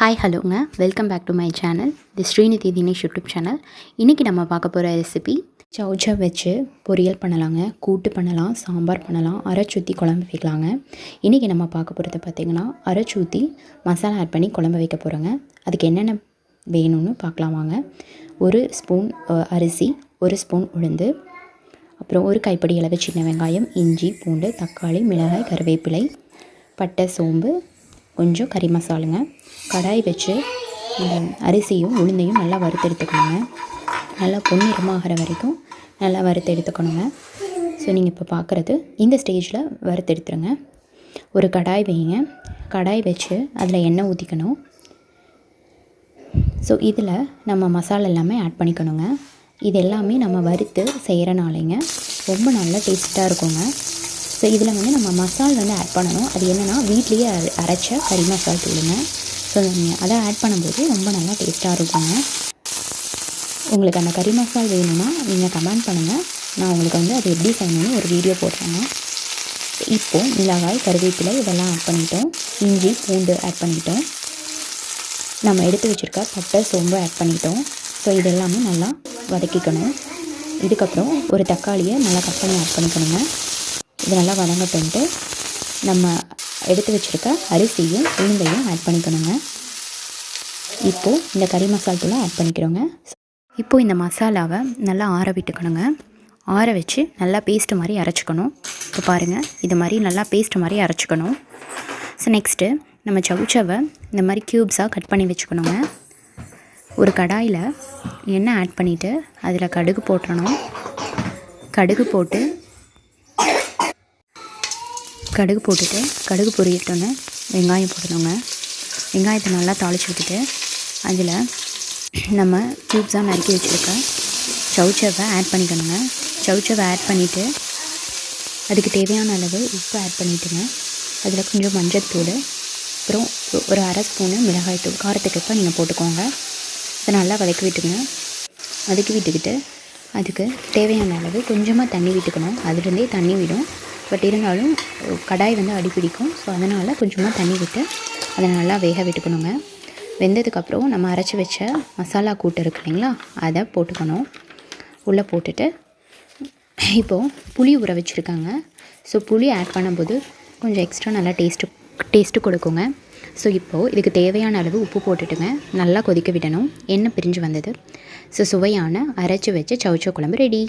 Hi ஹலோங்க, welcome back to my channel. The Srinidhi Dinesh YouTube channel. இன்றைக்கி நம்ம பார்க்க போகிற ரெசிபி சௌச்சௌ வச்சு பொரியல் பண்ணலாங்க, கூட்டு பண்ணலாம், சாம்பார் பண்ணலாம், அரைச்சூற்றி குழம்பு வைக்கலாங்க. இன்றைக்கி நம்ம பார்க்க போகிறது பார்த்திங்கன்னா அரைச்சூற்றி மசாலா ஆட் பண்ணி குழம்பு வைக்க போகிறோங்க. அதுக்கு என்னென்ன வேணும்னு பார்க்கலாம் வாங்க. ஒரு ஸ்பூன் அரிசி, ஒரு ஸ்பூன் உளுந்து, அப்புறம் ஒரு கைப்பிடி அளவு சின்ன வெங்காயம், இஞ்சி, பூண்டு, தக்காளி, மிளகாய், கருவேப்பிலை, பட்டை, சோம்பு, கொஞ்சம் கறி மசாலுங்க. கடாய் வச்சு இந்த அரிசியும் உளுந்தையும் நல்லா வறுத்து எடுத்துக்கணுங்க. நல்லா பொன்னிறமாகிற வரைக்கும் நல்லா வறுத்து எடுத்துக்கணுங்க. ஸோ நீங்கள் இப்போ பார்க்குறது இந்த ஸ்டேஜில் வறுத்து எடுத்துருங்க. ஒரு கடாய் வைங்க. கடாய் வச்சு அதில் எண்ணெய் ஊற்றிக்கணும். ஸோ இதில் நம்ம மசாலா எல்லாமே ஆட் பண்ணிக்கணுங்க. இது எல்லாமே நம்ம வறுத்து செய்கிறனாலேங்க ரொம்ப நல்லா டேஸ்ட்டாக இருக்குங்க. ஸோ இதில் நம்ம மசால் ஆட் பண்ணணும். அது என்னென்னா வீட்லேயே அரைச்ச கறி மசால் தூளுங்க. ஸோ நீங்கள் அதை ஆட் பண்ணும்போது ரொம்ப நல்லா டேஸ்ட்டாக இருக்குங்க. உங்களுக்கு அந்த கறி மசால் வேணும்னா நீங்கள் கமெண்ட் பண்ணுங்கள். நான் உங்களுக்கு அது எப்படி செய்யணும்னு ஒரு வீடியோ போடுறேங்க. இப்போது மிளகாய், கருவேப்பிலை இதெல்லாம் ஆட் பண்ணிட்டோம். இஞ்சி, பூண்டு ஆட் பண்ணிட்டோம். நம்ம எடுத்து வச்சுருக்க பட்டை, சோம்பு ஆட் பண்ணிட்டோம். ஸோ இது எல்லாமே நல்லா வதக்கிக்கணும். இதுக்கப்புறம் ஒரு தக்காளியை நல்லா கட் பண்ணி ஆட் பண்ணிக்கணுங்க. இது நல்லா வதங்கட்டுன்ட்டு நம்ம எடுத்து வச்சுருக்க அரிசியும் உளுந்தையும் ஆட் பண்ணிக்கணுங்க. இப்போது இந்த கறி மசால் தூளை ஆட் பண்ணிக்கிறோங்க. இப்போது இந்த மசாலாவை நல்லா ஆற விட்டுக்கணுங்க. ஆற வச்சு நல்லா பேஸ்ட்டு மாதிரி அரைச்சிக்கணும். இப்போ பாருங்கள், இது மாதிரி நல்லா பேஸ்ட்டு மாதிரி அரைச்சிக்கணும். ஸோ நெக்ஸ்ட்டு நம்ம சௌச்சௌவை இந்த மாதிரி க்யூப்ஸாக கட் பண்ணி வச்சுக்கணுங்க. ஒரு கடாயில் எண்ணெய் ஆட் பண்ணிவிட்டு அதில் கடுகு போட்டுறணும். கடுகு போட்டுட்டு கடுகு பொரியட்டோன்னு வெங்காயம் போடணுங்க. வெங்காயத்தை நல்லா தாளித்து விட்டுட்டு அதில் நம்ம க்யூப்ஸாக நறுக்கி வச்சுருக்க சௌச்சௌவை ஆட் பண்ணிக்கணுங்க. சௌச்சௌவை ஆட் பண்ணிவிட்டு அதுக்கு தேவையான அளவு உப்பு ஆட் பண்ணிவிட்டுங்க. அதில் கொஞ்சம் மஞ்சள்தூள், அப்புறம் ஒரு அரை ஸ்பூனு மிளகாய்த்தூள், காரத்துக்கு நீங்கள் போட்டுக்கோங்க. அதை நல்லா வதக்கி விட்டுக்கிட்டு அதுக்கு தேவையான அளவு கொஞ்சமாக தண்ணி விட்டுக்கணும். அதுலேருந்தே தண்ணி விடும். பட் இருந்தாலும் கடாய் அடிப்பிடிக்கும். ஸோ அதனால் கொஞ்சமாக தண்ணி விட்டு அதை நல்லா வேக விட்டுக்கணுங்க. வெந்ததுக்கப்புறம் நம்ம அரைச்சி வச்ச மசாலா கூட்டு இருக்கு இல்லைங்களா, அதை போட்டுக்கணும். உள்ளே போட்டுட்டு இப்போது புளி ஊற வச்சுருக்காங்க. ஸோ புளி ஆட் பண்ணும்போது கொஞ்சம் எக்ஸ்ட்ரா நல்லா டேஸ்ட்டு கொடுக்குங்க. ஸோ இப்போது இதுக்கு தேவையான அளவு உப்பு போட்டுட்டுங்க நல்லா கொதிக்க விடணும். எண்ணெய் பிரிஞ்சு வந்தது. ஸோ சுவையான அரைச்சி வச்ச சௌச்சௌ குழம்பு ரெடி.